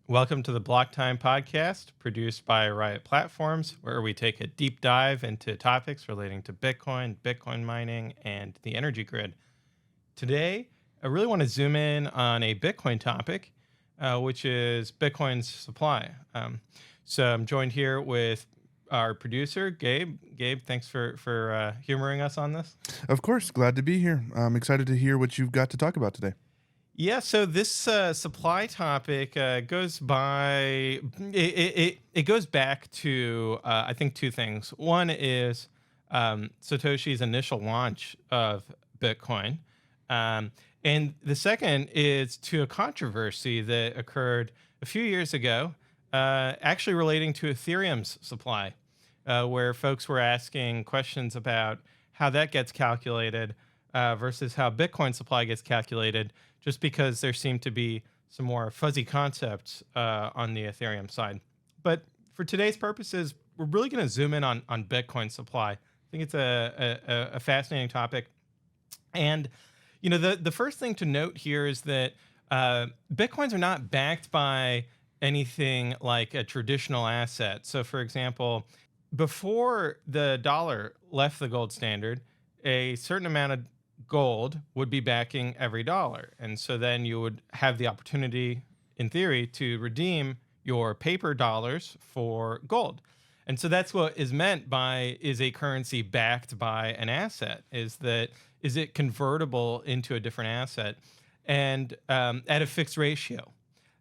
Welcome to the Block Time podcast, produced by Riot Platforms, where we take a deep dive into topics relating to Bitcoin, Bitcoin mining, and the energy grid. Today, I really want to zoom in on a Bitcoin topic, which is Bitcoin's supply. So I'm joined here with our producer, Gabe. Gabe, thanks for humoring us on this. Of course, glad to be here. I'm excited to hear what you've got to talk about today. Yeah, so this supply topic goes by. It goes back to I think two things. One is Satoshi's initial launch of Bitcoin, and the second is to a controversy that occurred a few years ago, actually relating to Ethereum's supply, where folks were asking questions about how that gets calculated versus how Bitcoin supply gets calculated, just because there seem to be some more fuzzy concepts on the Ethereum side. But for today's purposes, we're really going to zoom in on Bitcoin supply. I think it's a fascinating topic. And, you know, the first thing to note here is that Bitcoins are not backed by anything like a traditional asset. So, for example, before the dollar left the gold standard, a certain amount of gold would be backing every dollar. And so then you would have the opportunity, in theory, to redeem your paper dollars for gold. And so that's what is meant by, is a currency backed by an asset? Is it convertible into a different asset and at a fixed ratio?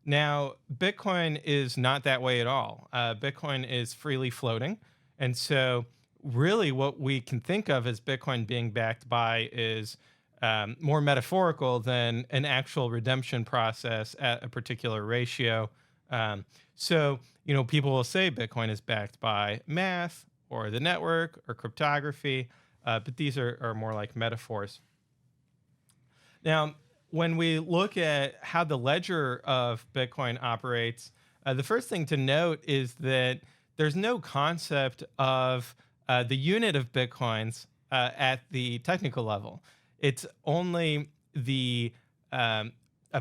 Now, Bitcoin is not that way at all. Bitcoin is freely floating. And so really what we can think of as Bitcoin being backed by is more metaphorical than an actual redemption process at a particular ratio. So, you know, people will say Bitcoin is backed by math or the network or cryptography, but these are more like metaphors. Now, when we look at how the ledger of Bitcoin operates, the first thing to note is that there's no concept of the unit of Bitcoins at the technical level. It's only a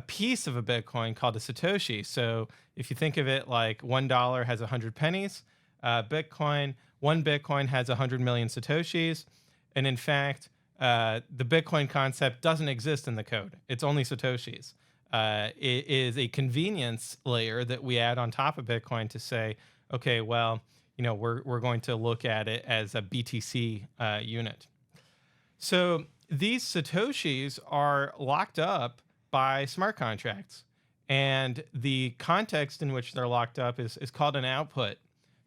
piece of a Bitcoin called a Satoshi. So if you think of it like $1 has 100 pennies, one Bitcoin has 100 million Satoshis. And in fact, the Bitcoin concept doesn't exist in the code. It's only Satoshis. It is a convenience layer that we add on top of Bitcoin to say, okay, well, you know, we're going to look at it as a BTC unit. So these Satoshis are locked up by smart contracts. And the context in which they're locked up is called an output.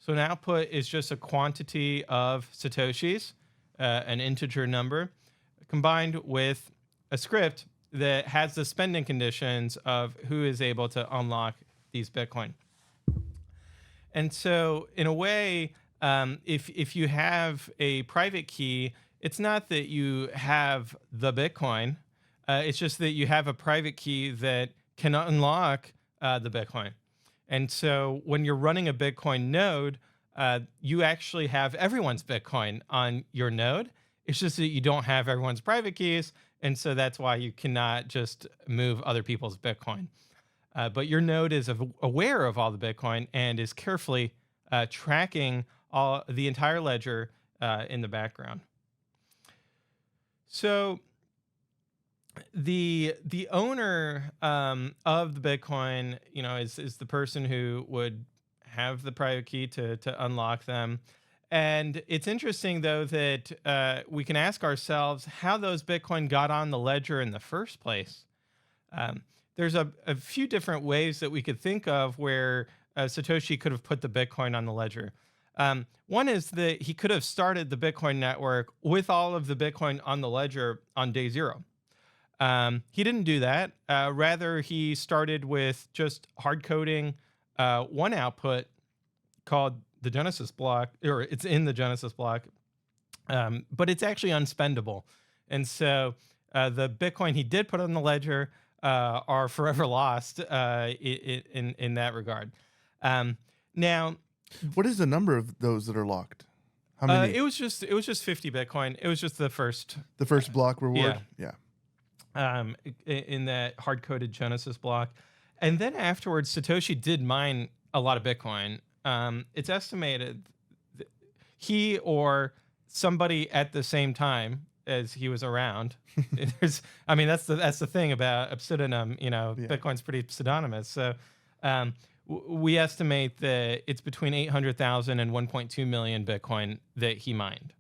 So an output is just a quantity of Satoshis, an integer number, combined with a script that has the spending conditions of who is able to unlock these Bitcoin. And so, in a way, if you have a private key, it's not that you have the Bitcoin. It's just that you have a private key that can unlock the Bitcoin. And so, when you're running a Bitcoin node, you actually have everyone's Bitcoin on your node. It's just that you don't have everyone's private keys. And so that's why you cannot just move other people's Bitcoin. But your node is aware of all the Bitcoin and is carefully tracking the entire ledger in the background. So the owner of the Bitcoin, you know, is the person who would have the private key to unlock them. And it's interesting, though, that we can ask ourselves how those Bitcoin got on the ledger in the first place. There's a few different ways that we could think of where Satoshi could have put the Bitcoin on the ledger. One is that he could have started the Bitcoin network with all of the Bitcoin on the ledger on day zero. He didn't do that. Rather, he started with just hard coding one output called the Genesis block, or it's in the Genesis block, but it's actually unspendable. And so the Bitcoin he did put on the ledger are forever lost in that regard. Now, what is the number of those that are locked? How many? It was just 50 Bitcoin. It was just the first. The first block reward? Yeah. Yeah. In that hard-coded Genesis block. And then afterwards, Satoshi did mine a lot of Bitcoin. It's estimated he or somebody at the same time as he was around. That's the thing about pseudonym. Yeah. Bitcoin's pretty pseudonymous. So we estimate that it's between 800,000 and 1.2 million Bitcoin that he mined.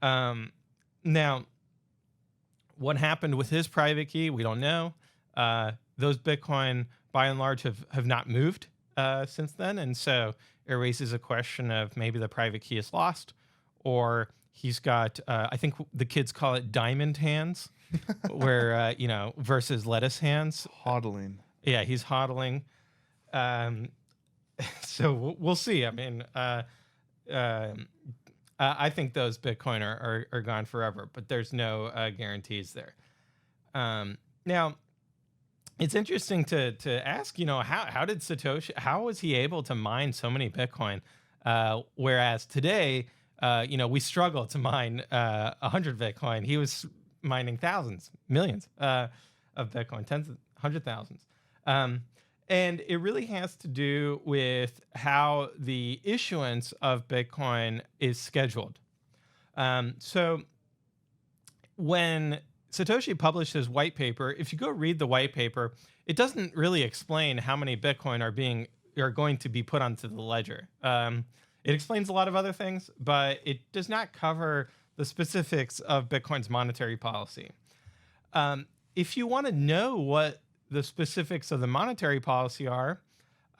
Now, what happened with his private key, we don't know. Those Bitcoin, by and large, have not moved since then. And so it raises a question of maybe the private key is lost, or he's got, I think the kids call it diamond hands, where, versus lettuce hands. Hodling. Yeah, he's hodling. So we'll see. I think those Bitcoin are gone forever, but there's no guarantees there. Now, it's interesting to ask, how did Satoshi, how was he able to mine so many Bitcoin? Whereas today, we struggle to mine 100 Bitcoin. He was mining thousands, millions of Bitcoin, tens, hundred thousands. And it really has to do with how the issuance of Bitcoin is scheduled. So when Satoshi published his white paper, if you go read the white paper, it doesn't really explain how many Bitcoin are going to be put onto the ledger. It explains a lot of other things, but it does not cover the specifics of Bitcoin's monetary policy. If you want to know what the specifics of the monetary policy are,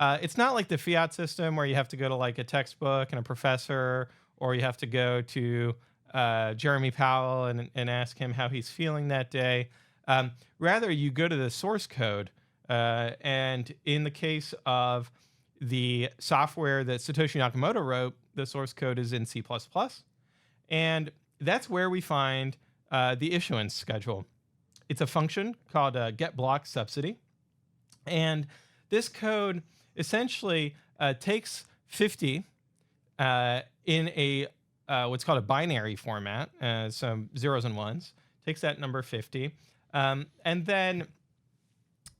it's not like the fiat system where you have to go to like a textbook and a professor, or you have to go to Jeremy Powell and ask him how he's feeling that day. Rather, you go to the source code. And in the case of the software that Satoshi Nakamoto wrote, the source code is in C++. And that's where we find the issuance schedule. It's a function called get block subsidy. And this code essentially takes 50 in a what's called a binary format, some zeros and ones, takes that number 50, and then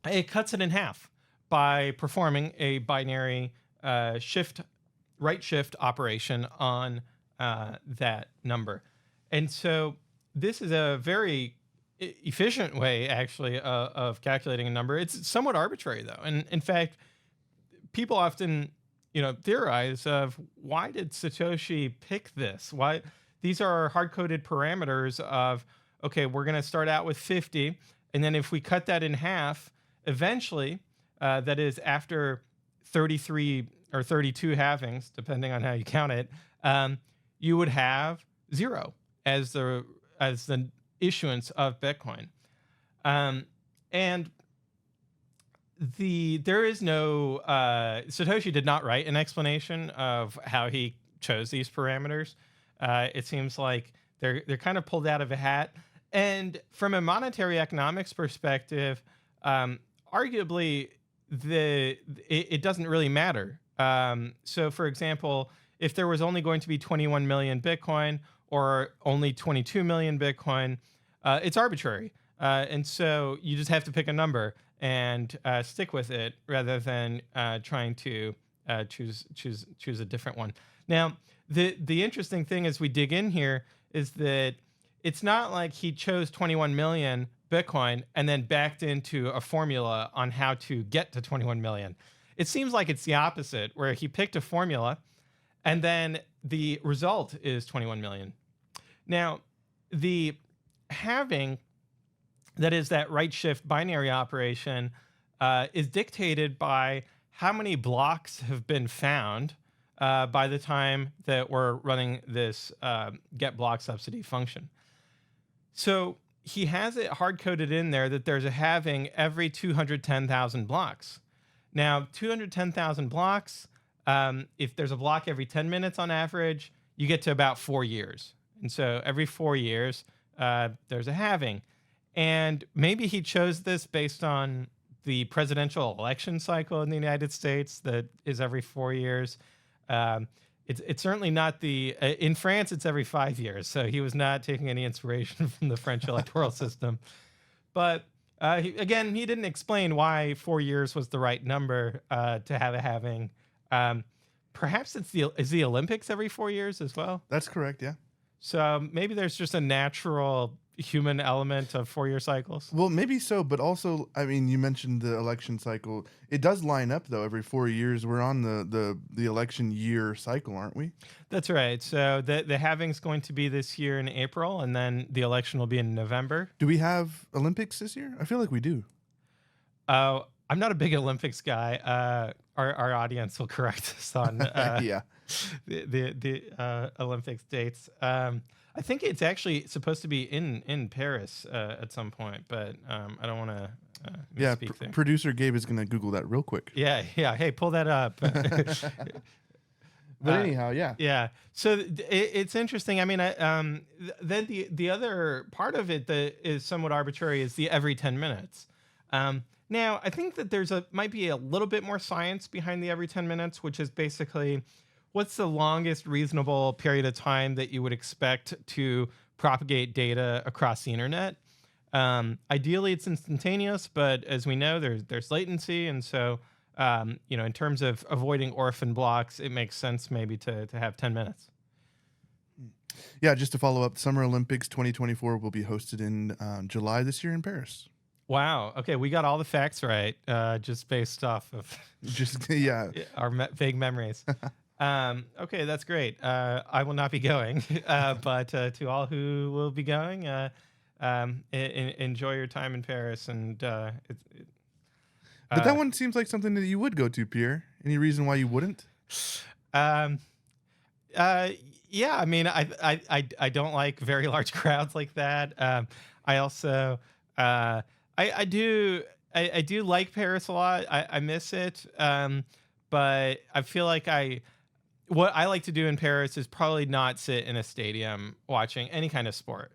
it cuts it in half by performing a binary right shift operation on that number. And so this is a very efficient way, actually, of calculating a number. It's somewhat arbitrary, though. And in fact, people often, theorize of why did Satoshi pick this? Why these are hard-coded parameters of, okay, we're going to start out with 50, and then if we cut that in half, eventually, that is after 33 or 32 halvings, depending on how you count it, you would have 0 as the issuance of Bitcoin. And there is no Satoshi did not write an explanation of how he chose these parameters. It seems like they're kind of pulled out of a hat. And from a monetary economics perspective, arguably it doesn't really matter. So, for example, if there was only going to be 21 million Bitcoin or only 22 million Bitcoin, it's arbitrary. And so you just have to pick a number and stick with it rather than trying to choose a different one. Now, the interesting thing as we dig in here is that it's not like he chose 21 million Bitcoin and then backed into a formula on how to get to 21 million. It seems like it's the opposite, where he picked a formula and then the result is 21 million. Now, the halving, that is that right shift binary operation, is dictated by how many blocks have been found by the time that we're running this get block subsidy function. So he has it hard-coded in there that there's a halving every 210,000 blocks. Now, 210,000 blocks, if there's a block every 10 minutes on average, you get to about 4 years. And so every 4 years, there's a halving. And maybe he chose this based on the presidential election cycle in the United States that is every 4 years. it's certainly not the in France. It's every 5 years, so he was not taking any inspiration from the French electoral system. But again, he didn't explain why 4 years was the right number to have a halving. Um, Perhaps is the Olympics every 4 years as well. That's correct. Yeah. So maybe there's just a natural human element of 4 year cycles. Well, maybe so, but also, I mean, you mentioned the election cycle. It does line up though. Every 4 years, we're on the election year cycle, aren't we? That's right. So the halving's going to be this year in April, and then the election will be in November. Do we have Olympics this year? I feel like we do. I'm not a big Olympics guy. Our audience will correct us on Yeah. the Olympics dates. I think it's actually supposed to be in Paris at some point, but I don't want to Yeah. misspeak there. Producer Gabe is gonna Google that real quick. Yeah. Hey, pull that up. But anyhow, yeah. Yeah. So it's interesting. I mean, then the other part of it that is somewhat arbitrary is the every 10 minutes. Now, I think that might be a little bit more science behind the every 10 minutes, which is basically what's the longest reasonable period of time that you would expect to propagate data across the internet. Ideally, it's instantaneous, but as we know, there's latency, and so in terms of avoiding orphan blocks, it makes sense maybe to have 10 minutes. Yeah, just to follow up, Summer Olympics 2024 will be hosted in July this year in Paris. Wow. Okay, we got all the facts right, just based off of Just yeah. our vague memories. Okay, that's great. I will not be going, but to all who will be going, enjoy your time in Paris. And But that one seems like something that you would go to, Pierre. Any reason why you wouldn't? Yeah, I mean, I don't like very large crowds like that. I also I do like Paris a lot. I miss it, but I feel like what I like to do in Paris is probably not sit in a stadium watching any kind of sport.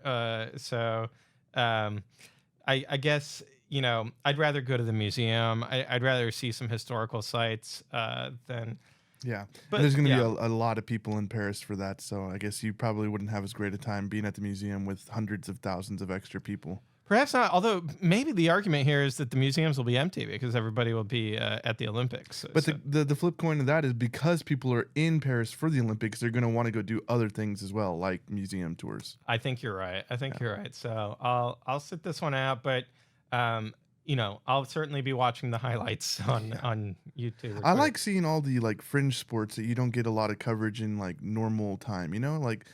So I guess I'd rather go to the museum. I'd rather see some historical sites than. Yeah, But and there's going to yeah. be a lot of people in Paris for that, so I guess you probably wouldn't have as great a time being at the museum with hundreds of thousands of extra people. Perhaps not, although maybe the argument here is that the museums will be empty because everybody will be at the Olympics. But the flip coin of that is because people are in Paris for the Olympics, they're going to want to go do other things as well, like museum tours. I think you're right. You're right. So I'll sit this one out, but I'll certainly be watching the highlights on YouTube. I like seeing all the like fringe sports that you don't get a lot of coverage in like normal time. Like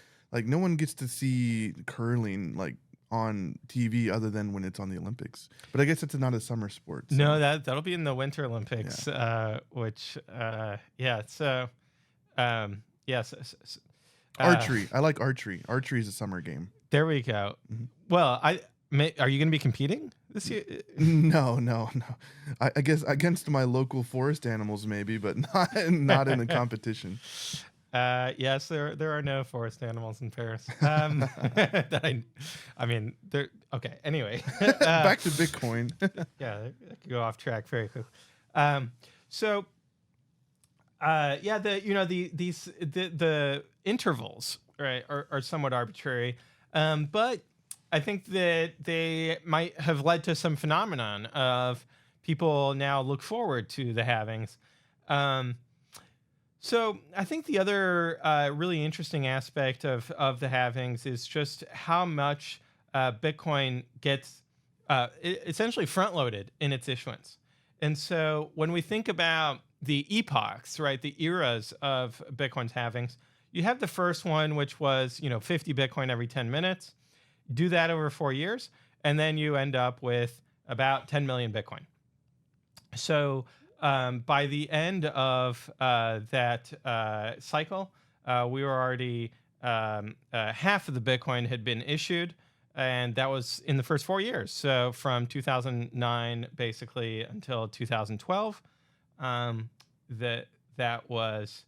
no one gets to see curling like on TV other than when it's on the Olympics. But I guess it's not a summer sport. So. No, that'll be in the Winter Olympics, which So yes. Archery. I like archery. Archery is a summer game. There we go. Mm-hmm. Well, are you going to be competing this year? No. I guess against my local forest animals, maybe, but not in a competition. Yes, there are no forest animals in Paris. That I mean, there. Okay. Anyway, Back to Bitcoin. Yeah, that could go off track very quickly. The intervals, right, are somewhat arbitrary, but I think that they might have led to some phenomenon of people now look forward to the halvings. So I think the other really interesting aspect of the halvings is just how much Bitcoin gets essentially front-loaded in its issuance. And so when we think about the epochs, right, the eras of Bitcoin's halvings, you have the first one, which was 50 Bitcoin every 10 minutes. Do that over 4 years, and then you end up with about 10 million Bitcoin. So by the end of that cycle, we were already half of the Bitcoin had been issued, and that was in the first 4 years. So from 2009 basically until 2012, that was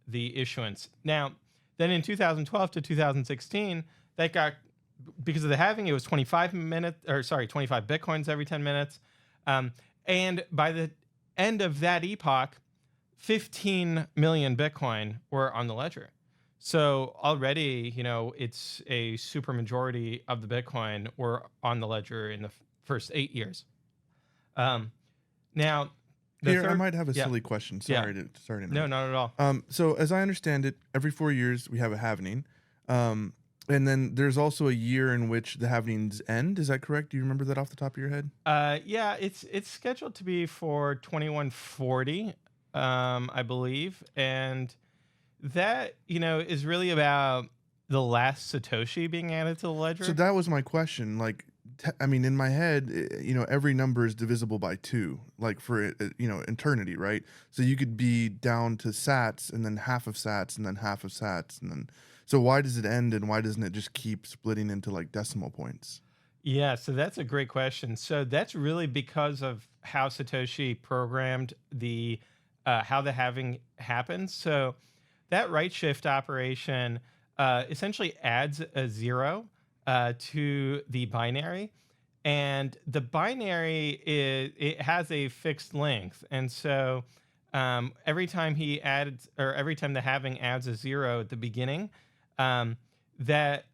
the issuance. Now, then in 2012 to 2016, that got, because of the halving, it was 25 Bitcoins every 10 minutes. And by the end of that epoch, 15 million Bitcoin were on the ledger. So already, it's a super majority of the Bitcoin were on the ledger in the first 8 years. Um, Now, the Here, I third, might have a yeah, silly question. yeah, Sorry to no, interrupt. not at all. So as I understand it, every 4 years we have a halvening, and then there's also a year in which the halvenings end. Is that correct? Do you remember that off the top of your head? Yeah, it's scheduled to be for 2140, I believe, and that is really about the last Satoshi being added to the So ledger. that was my question. Like, I mean, in my head, every number is divisible by two, like for eternity, right? So you could be down to sats, and then half of sats, and then half of sats, and then. So why does it end, and why doesn't it just keep splitting into like decimal points? Yeah, so that's a great question. So that's really because of how Satoshi programmed the how the halving happens. So that right shift operation essentially adds a zero to the binary, and the binary it has a fixed length, and so every time he adds or every time the halving adds a zero at the beginning, um, that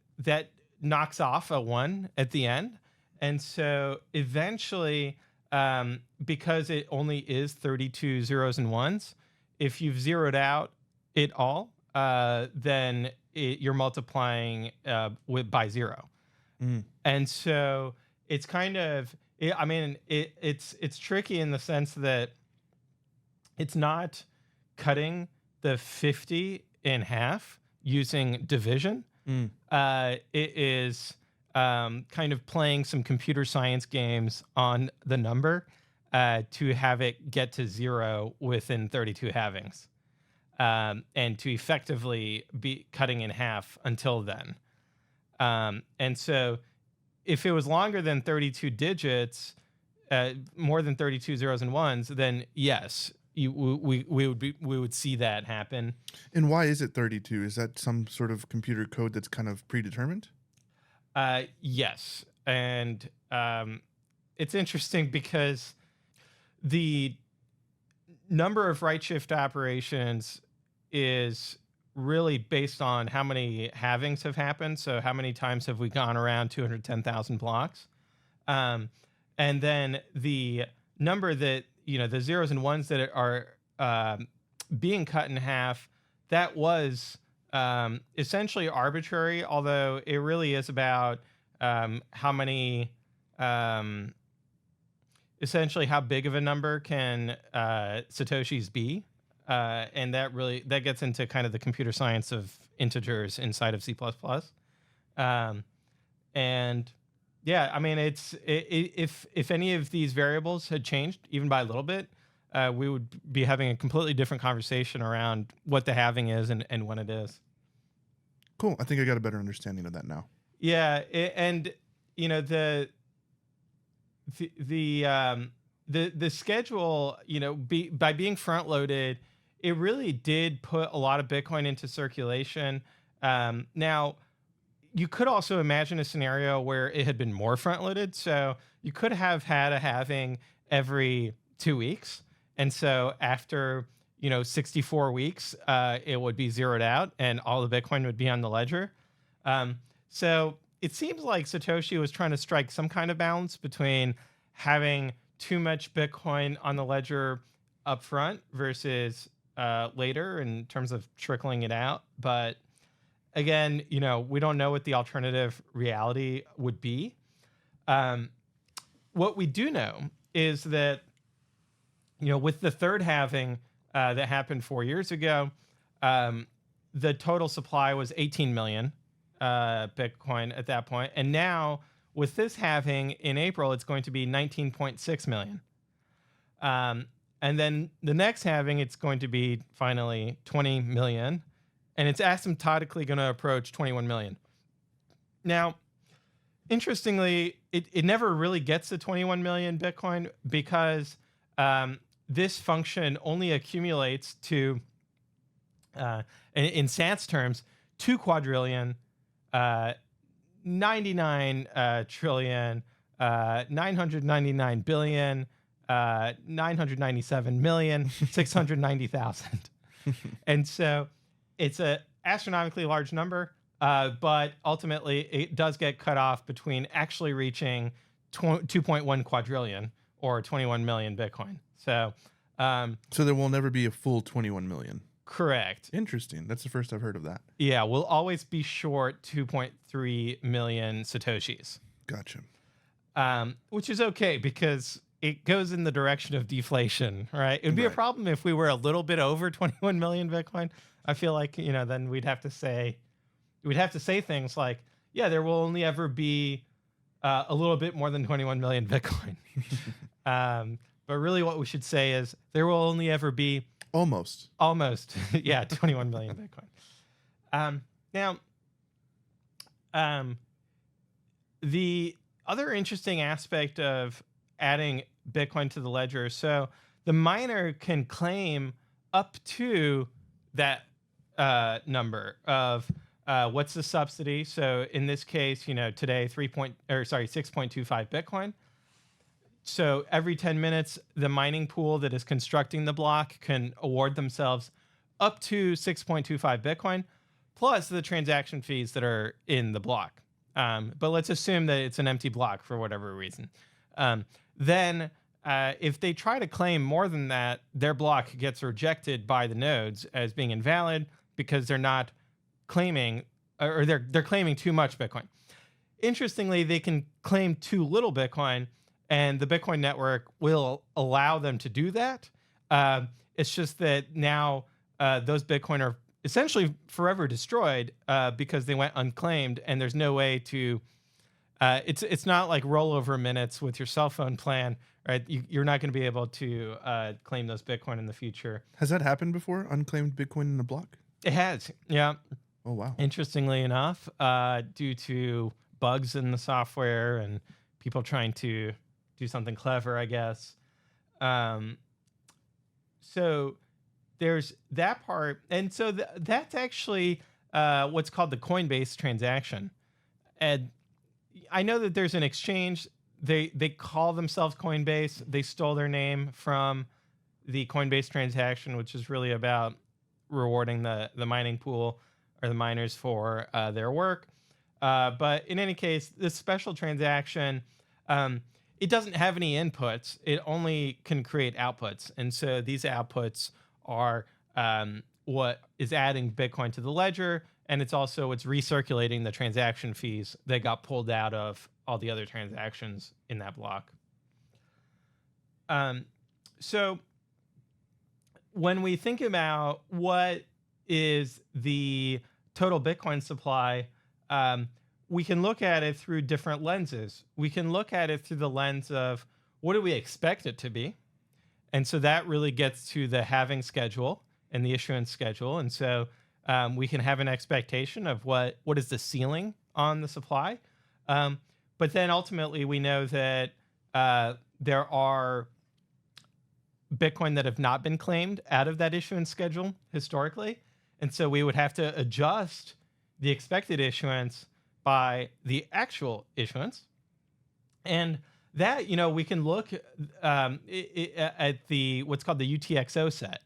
knocks off a one at the end, and so eventually, because it only is 32 zeros and ones, if you've zeroed out it all, then you're multiplying by zero. Mm. And so it's kind of, I mean, it's tricky in the sense that it's not cutting the 50 in half using division. Mm. It is kind of playing some computer science games on the number to have it get to zero within 32 halvings, and to effectively be cutting in half until then. And so if it was longer than 32 digits, more than 32 zeros and ones, then yes, we would see that happen. And why is it 32? Is that some sort of computer code that's kind of predetermined? Yes, and it's interesting because the number of right shift operations is really based on how many halvings have happened. So how many times have we gone around 210,000 blocks? Um, and then the number that, the zeros and ones that are being cut in half, that was essentially arbitrary, although it really is about how many, essentially how big of a number can Satoshis be. And that gets into kind of the computer science of integers inside of C++. And yeah, I mean, if any of these variables had changed even by a little bit, we would be having a completely different conversation around what the halving is and when it is. Cool. I think I got a better understanding of that now. Yeah, and the schedule, by being front loaded, it really did put a lot of Bitcoin into circulation. Now, you could also imagine a scenario where it had been more front loaded. So you could have had a halving every 2 weeks. And so after, 64 weeks, it would be zeroed out and all the Bitcoin would be on the ledger. So it seems like Satoshi was trying to strike some kind of balance between having too much Bitcoin on the ledger up front versus later in terms of trickling it out. But again, we don't know what the alternative reality would be. What we do know is that, with the third halving that happened 4 years ago, the total supply was 18 million Bitcoin at that point. And now with this halving in April, it's going to be 19.6 million. And then the next halving, it's going to be finally 20 million. And it's asymptotically going to approach 21 million. Now, interestingly, it never really gets to 21 million Bitcoin because this function only accumulates to, in Sats terms, 2 quadrillion, 99 trillion, 999 billion, 997,690,000. And so it's a astronomically large number, but ultimately it does get cut off between actually reaching 2.1 quadrillion or 21 million Bitcoin. So, So there will never be a full 21 million. correct. Interesting. That's the first I've heard of that. Yeah, we'll always be short 2.3 million Satoshis, Gotcha. which is okay because it goes in the direction of deflation, right? It would be a Right. problem if we were a little bit over 21 million Bitcoin. I feel like, then we'd have to say things like, yeah, there will only ever be a little bit more than 21 million Bitcoin. But really what we should say is there will only ever be Almost. almost, yeah, 21 million Bitcoin. Now, the other interesting aspect of adding Bitcoin to the ledger, so the miner can claim up to that number of what's the subsidy. So in this case, today 6.25 Bitcoin. So every 10 minutes, the mining pool that is constructing the block can award themselves up to 6.25 Bitcoin, plus the transaction fees that are in the block. But let's assume that it's an empty block for whatever reason. Then if they try to claim more than that, their block gets rejected by the nodes as being invalid because they're not claiming, or they're claiming too much Bitcoin. Interestingly, they can claim too little Bitcoin, and the Bitcoin network will allow them to do that. It's just that now those Bitcoin are essentially forever destroyed because they went unclaimed, and there's no way to. It's not like rollover minutes with your cell phone plan, right? You're not going to be able to claim those Bitcoin in the future. Has that happened before? Unclaimed Bitcoin in a block? It has, yeah. Oh, wow. Interestingly enough, due to bugs in the software and people trying to do something clever, I guess. So there's that part. And so that's actually what's called the Coinbase transaction. And I know that there's an exchange. They call themselves Coinbase. They stole their name from the Coinbase transaction, which is really about rewarding the mining pool or the miners for their work. But in any case, this special transaction, it doesn't have any inputs. It only can create outputs. And so these outputs are what is adding Bitcoin to the ledger. And it's also what's recirculating the transaction fees that got pulled out of all the other transactions in that block. So when we think about what is the total Bitcoin supply, we can look at it through different lenses. We can look at it through the lens of what do we expect it to be? And so that really gets to the halving schedule and the issuance schedule. And so we can have an expectation of what is the ceiling on the supply. But then ultimately we know that there are Bitcoin that have not been claimed out of that issuance schedule historically. And so we would have to adjust the expected issuance by the actual issuance. And that, we can look at the what's called the UTXO set.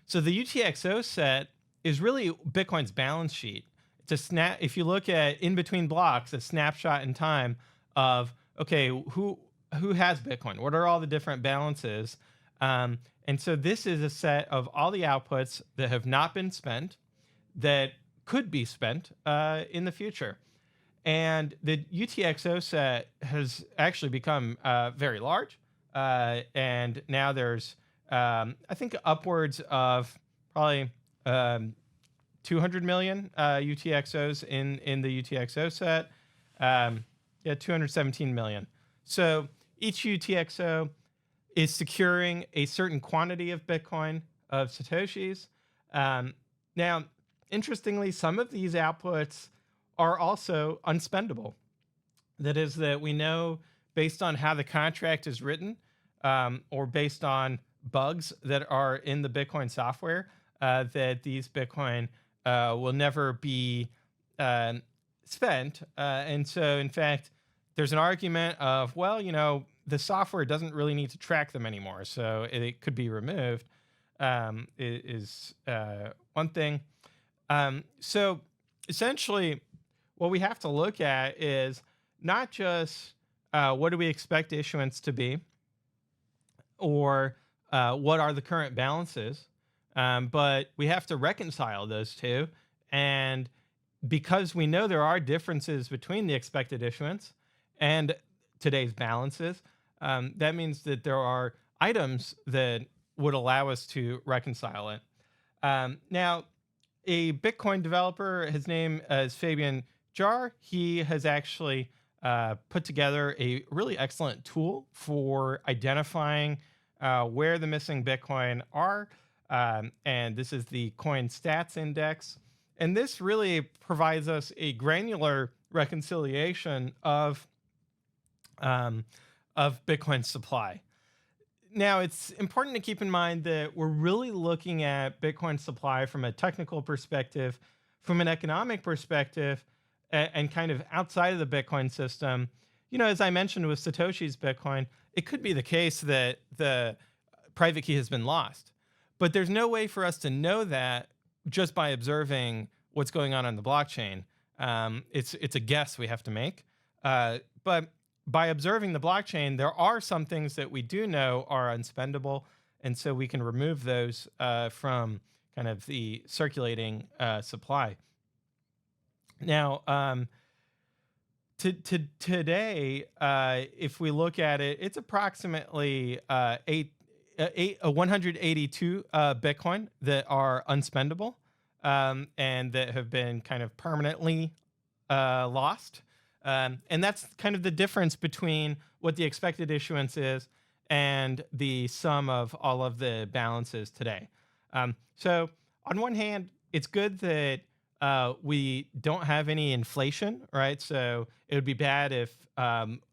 So the UTXO set is really Bitcoin's balance sheet. It's a if you look at in between blocks, a snapshot in time of, okay, who has Bitcoin? What are all the different balances? And so this is a set of all the outputs that have not been spent that could be spent in the future. And the UTXO set has actually become very large. And now there's, I think, upwards of probably 200 million UTXOs in the UTXO set. 217 million. So each UTXO is securing a certain quantity of Bitcoin, of Satoshis. Now, interestingly, some of these outputs are also unspendable. That is, that we know based on how the contract is written, or based on bugs that are in the Bitcoin software, that these Bitcoin will never be spent. And so, in fact, there's an argument of, well, the software doesn't really need to track them anymore, so it could be removed. Is one thing. So essentially, what we have to look at is not just what do we expect issuance to be, or what are the current balances, but we have to reconcile those two. And because we know there are differences between the expected issuance and today's balances, that means that there are items that would allow us to reconcile it. Now, a Bitcoin developer, his name is Fabian Jar. He has actually put together a really excellent tool for identifying where the missing Bitcoin are. And this is the Coin Stats Index. And this really provides us a granular reconciliation of Bitcoin supply. Now, it's important to keep in mind that we're really looking at Bitcoin supply from a technical perspective, from an economic perspective, and kind of outside of the Bitcoin system. As I mentioned with Satoshi's Bitcoin, it could be the case that the private key has been lost. But there's no way for us to know that just by observing what's going on the blockchain. It's a guess we have to make. But by observing the blockchain, there are some things that we do know are unspendable, and so we can remove those from kind of the circulating supply. Now, today, if we look at it, it's approximately 182 Bitcoin that are unspendable, and that have been kind of permanently lost. And that's kind of the difference between what the expected issuance is and the sum of all of the balances today. So on one hand, it's good that we don't have any inflation, right? So it would be bad if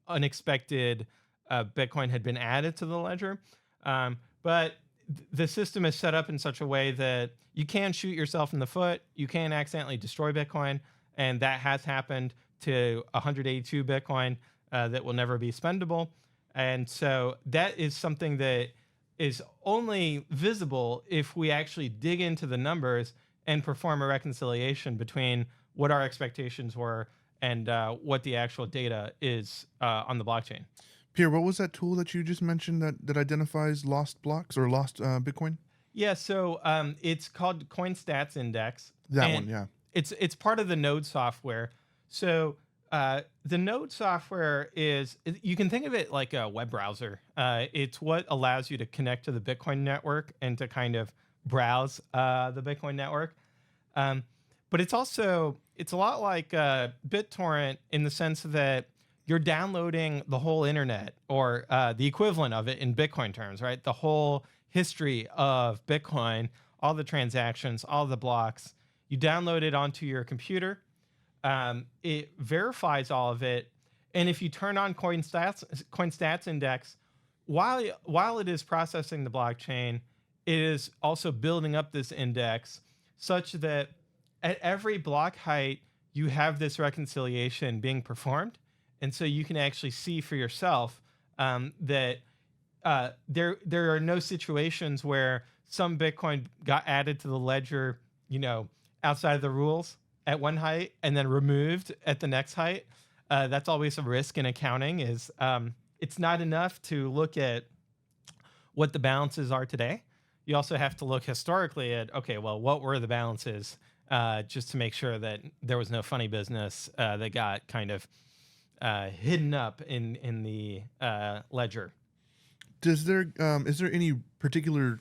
unexpected Bitcoin had been added to the ledger. But the system is set up in such a way that you can shoot yourself in the foot. You can accidentally destroy Bitcoin. And that has happened to 182 Bitcoin that will never be spendable. And so that is something that is only visible if we actually dig into the numbers and perform a reconciliation between what our expectations were and what the actual data is on the blockchain. Pierre, what was that tool that you just mentioned that identifies lost blocks or lost Bitcoin? Yeah, so it's called Coin Stats Index. That one, yeah. It's part of the Node software. So the Node software you can think of it like a web browser. It's what allows you to connect to the Bitcoin network and to kind of browse the Bitcoin network. But it's a lot like BitTorrent in the sense that you're downloading the whole internet, or the equivalent of it in Bitcoin terms, right? The whole history of Bitcoin, all the transactions, all the blocks. You download it onto your computer. It verifies all of it. And if you turn on Coin Stats Index, while it is processing the blockchain, it is also building up this index such that at every block height, you have this reconciliation being performed. And so you can actually see for yourself that there are no situations where some Bitcoin got added to the ledger, outside of the rules at one height and then removed at the next height. That's always a risk in accounting. It's not enough to look at what the balances are today. You also have to look historically at, okay, well, what were the balances, just to make sure that there was no funny business that got kind of hidden up in the ledger. Is there any particular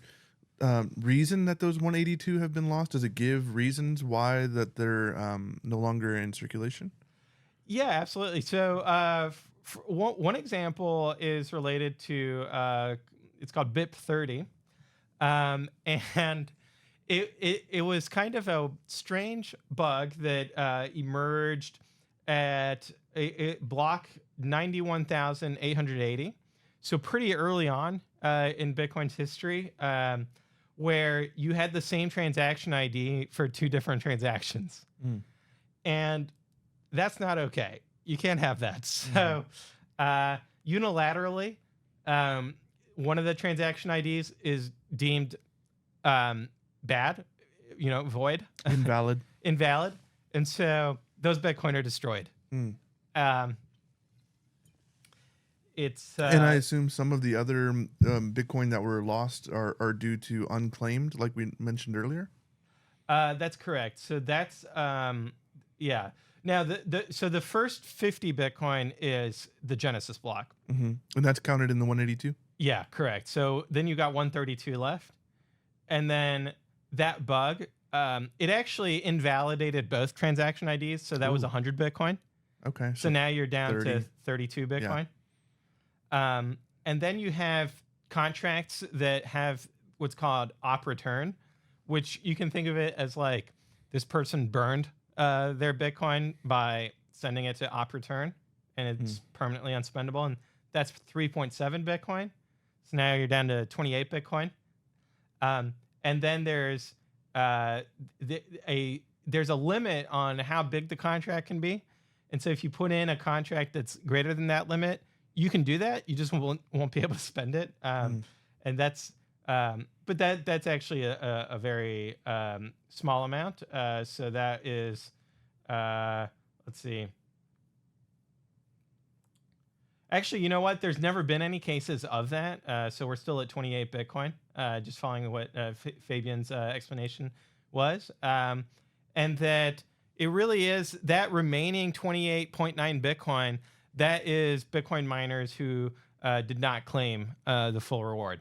reason that those 182 have been lost? Does it give reasons why that they're no longer in circulation? Yeah, absolutely. So one example is related to it's called BIP30, and it was kind of a strange bug that emerged at block 91,880. So pretty early on in Bitcoin's history, where you had the same transaction ID for two different transactions. And that's not okay. You can't have that. So unilaterally, one of the transaction IDs is deemed bad, void, Invalid. invalid, and so those Bitcoin are destroyed. Mm. Um, it's And I assume some of the other Bitcoin that were lost are due to unclaimed, like we mentioned earlier. That's correct. So that's yeah. Now so the first 50 Bitcoin is the Genesis block. And that's counted in the 182. Yeah, correct. So then you got 132 left, and then that bug, it actually invalidated both transaction IDs. So that was Ooh. 100 Bitcoin. Okay. So now you're down 30. to 32 Bitcoin. And then you have contracts that have what's called op return, which you can think of it as like this person burned their Bitcoin by sending it to op return, and it's permanently unspendable. And that's 3.7 Bitcoin. So now you're down to 28 Bitcoin. And then there's there's a limit on how big the contract can be. And so if you put in a contract that's greater than that limit, you can do that. You just won't be able to spend it. And that's but that's actually a very small amount. So that is let's see. Actually, you know what? There's never been any cases of that. So we're still at 28 Bitcoin, just following what Fabian's explanation was. And that it really is that remaining 28.9 Bitcoin, that is Bitcoin miners who did not claim the full reward,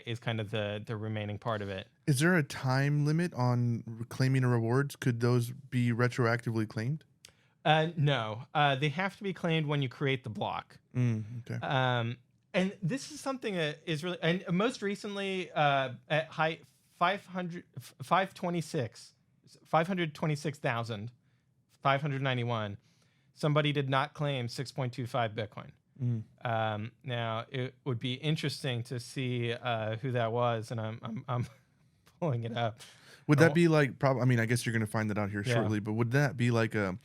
is kind of the remaining part of it. Is there a time limit on claiming rewards? Could those be retroactively claimed? No, they have to be claimed when you create the block. Okay. And this is something that is really, and most recently at height 526,591, somebody did not claim 6.25 Bitcoin. Now it would be interesting to see who that was, and I'm pulling it up. Would that be like I mean, I guess you're going to find that out here shortly, but would that be like an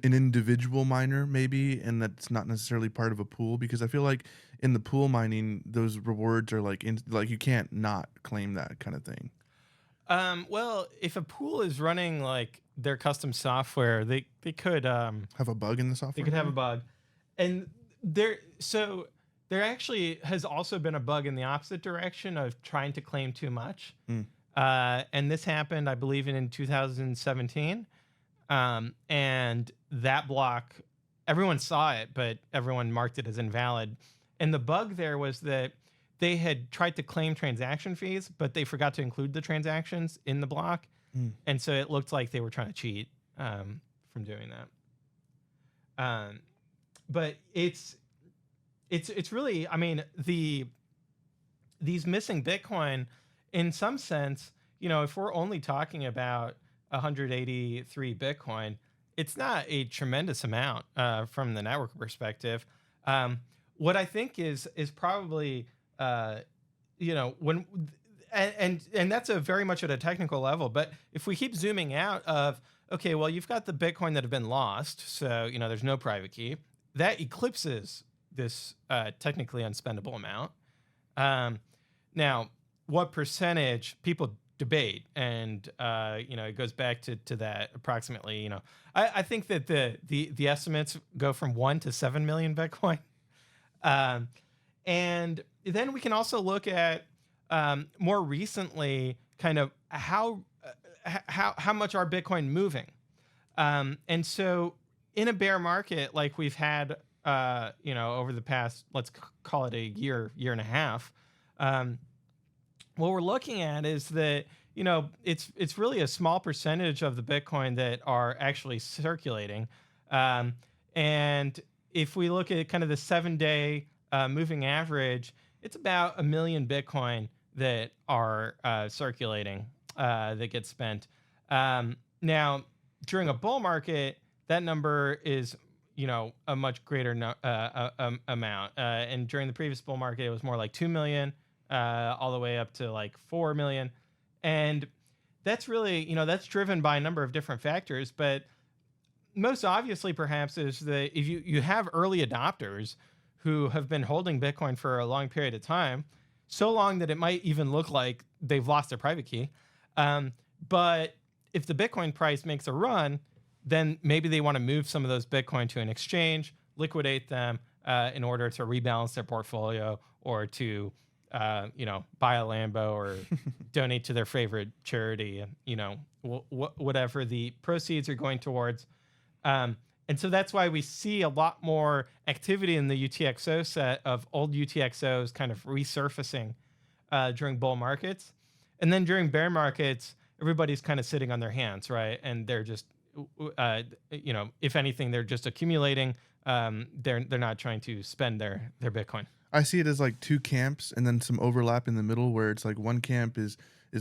individual miner maybe, and that's not necessarily part of a pool? Because I feel like in the pool mining, those rewards are like you can't not claim that kind of thing. Well, if a pool is running like their custom software, they could have a bug in the software. They could have a bug, and there actually has also been a bug in the opposite direction of trying to claim too much. And this happened, I believe, in 2017. And that block, everyone saw it, but everyone marked it as invalid. And the bug there was that they had tried to claim transaction fees, but they forgot to include the transactions in the block. And so it looked like they were trying to cheat from doing that. But it's really, I mean, these missing Bitcoin, in some sense, if we're only talking about 183 Bitcoin, it's not a tremendous amount from the network perspective. What I think is probably, when and that's a very much at a technical level. But if we keep zooming out of, okay, well, you've got the Bitcoin that have been lost, so there's no private key. That eclipses this technically unspendable amount. Now, what percentage people debate, and it goes back to that approximately. I think that the estimates go from 1 to 7 million Bitcoin, and then we can also look at more recently, kind of how much are Bitcoin moving, and so in a bear market like we've had, over the past, let's call it a year and a half. What we're looking at is that, it's really a small percentage of the Bitcoin that are actually circulating. And if we look at kind of the 7-day moving average, it's about 1 million Bitcoin that are circulating, that get spent. Now, during a bull market, that number is, a much greater amount. And during the previous bull market, it was more like 2 million. All the way up to like 4 million. And that's really, that's driven by a number of different factors. But most obviously, perhaps, is that if you have early adopters who have been holding Bitcoin for a long period of time, so long that it might even look like they've lost their private key. Um, but if the Bitcoin price makes a run, then maybe they want to move some of those Bitcoin to an exchange, liquidate them in order to rebalance their portfolio, or to, buy a Lambo, or donate to their favorite charity, and whatever the proceeds are going towards. Um, and so that's why we see a lot more activity in the UTXO set of old UTXOs kind of resurfacing during bull markets. And then during bear markets, everybody's kind of sitting on their hands, right? And they're just, if anything, they're just accumulating. They're not trying to spend their Bitcoin. I see it as like two camps and then some overlap in the middle where it's like one camp is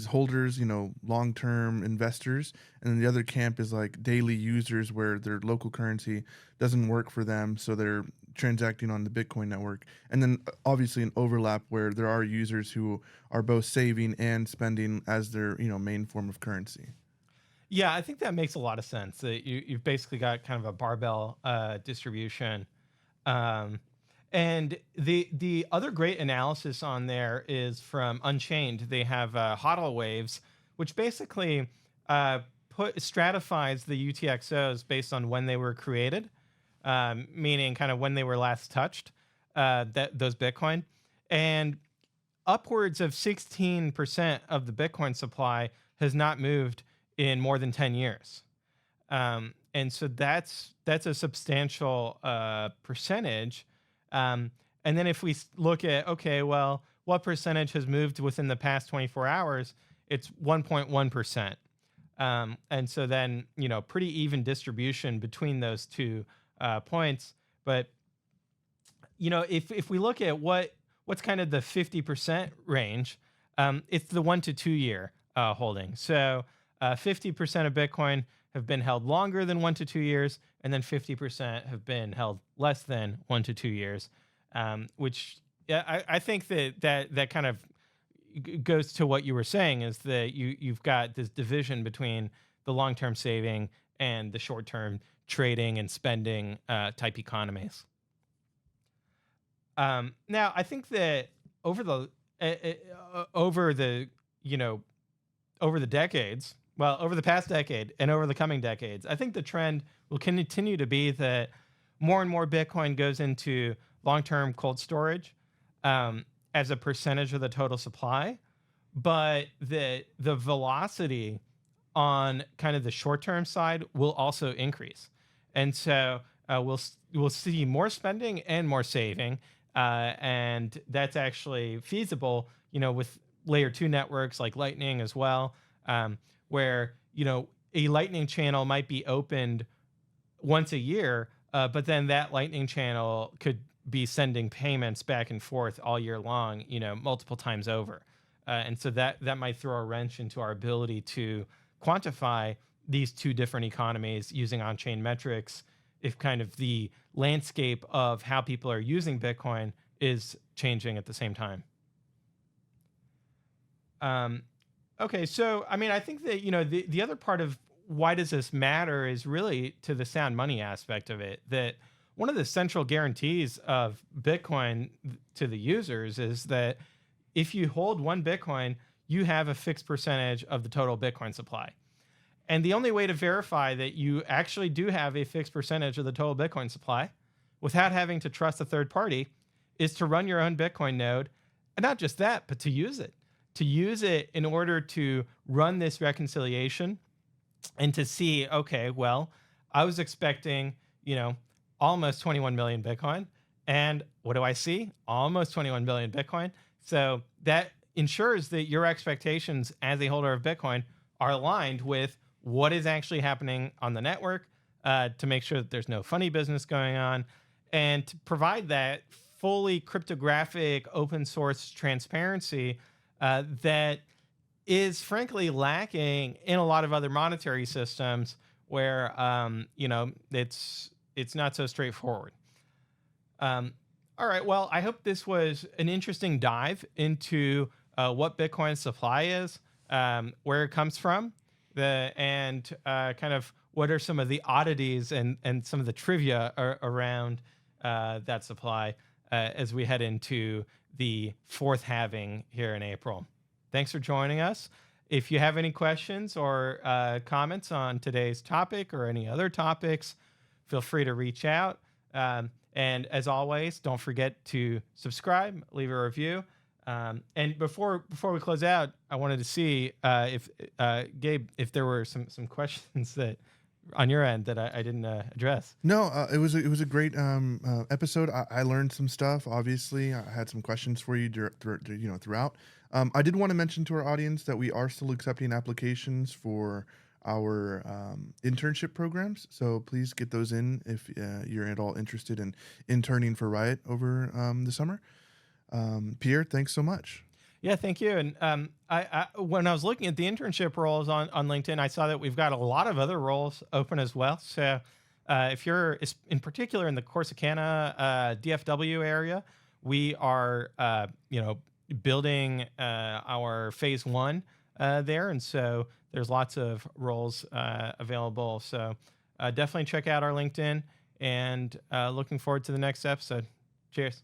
holders, long-term investors, and then the other camp is like daily users where their local currency doesn't work for them, so they're transacting on the Bitcoin network. And then obviously an overlap where there are users who are both saving and spending as their, main form of currency. Yeah, I think that makes a lot of sense. That you've basically got kind of a barbell distribution. Um, and the other great analysis on there is from Unchained. They have HODL waves, which basically stratifies the UTXOs based on when they were created, meaning kind of when they were last touched, those Bitcoin. And upwards of 16% of the Bitcoin supply has not moved in more than 10 years. And so that's a substantial percentage. And then if we look at, okay, well, what percentage has moved within the past 24 hours? It's 1.1%. And so then, pretty even distribution between those two points. But, if we look at what's kind of the 50% range, it's the 1 to 2 year holding. So 50% of Bitcoin have been held longer than 1 to 2 years, and then 50% have been held less than 1 to 2 years, which I think that kind of goes to what you were saying, is that you've got this division between the long-term saving and the short-term trading and spending type economies. Now, I think that over the decades, well, over the past decade and over the coming decades, I think the trend will continue to be that more and more Bitcoin goes into long-term cold storage as a percentage of the total supply, but the velocity on kind of the short-term side will also increase, and so we'll see more spending and more saving, and that's actually feasible, with layer 2 networks like Lightning as well. Where a Lightning channel might be opened once a year, but then that Lightning channel could be sending payments back and forth all year long, multiple times over, and so that might throw a wrench into our ability to quantify these two different economies using on-chain metrics, if kind of the landscape of how people are using Bitcoin is changing at the same time. Okay, so I think that the other part of why does this matter is really to the sound money aspect of it. That one of the central guarantees of Bitcoin to the users is that if you hold one Bitcoin, you have a fixed percentage of the total Bitcoin supply. And the only way to verify that you actually do have a fixed percentage of the total Bitcoin supply without having to trust a third party is to run your own Bitcoin node. And not just that, but to use it. To use it in order to run this reconciliation and to see, okay, well, I was expecting, almost 21 million Bitcoin. And what do I see? Almost 21 billion Bitcoin. So that ensures that your expectations as a holder of Bitcoin are aligned with what is actually happening on the network, to make sure that there's no funny business going on, and to provide that fully cryptographic open source transparency that is frankly lacking in a lot of other monetary systems where it's not so straightforward. All right, well, I hope this was an interesting dive into what Bitcoin supply is, where it comes from, and kind of what are some of the oddities and some of the trivia around that supply. as we head into the fourth halving here in April. Thanks for joining us. If you have any questions or comments on today's topic or any other topics, feel free to reach out. And as always, don't forget to subscribe, leave a review. And before we close out, I wanted to see if Gabe, if there were some questions that on your end that I didn't address. No, it was a great episode. I learned some stuff. Obviously, I had some questions for you throughout. I did want to mention to our audience that we are still accepting applications for our internship programs. So please get those in if you're at all interested in interning for Riot over the summer. Pierre, thanks so much. Yeah, thank you. And I when I was looking at the internship roles on LinkedIn, I saw that we've got a lot of other roles open as well. So if you're in particular in the Corsicana DFW area, we are building our phase 1 there, and so there's lots of roles available. So definitely check out our LinkedIn, and looking forward to the next episode. Cheers.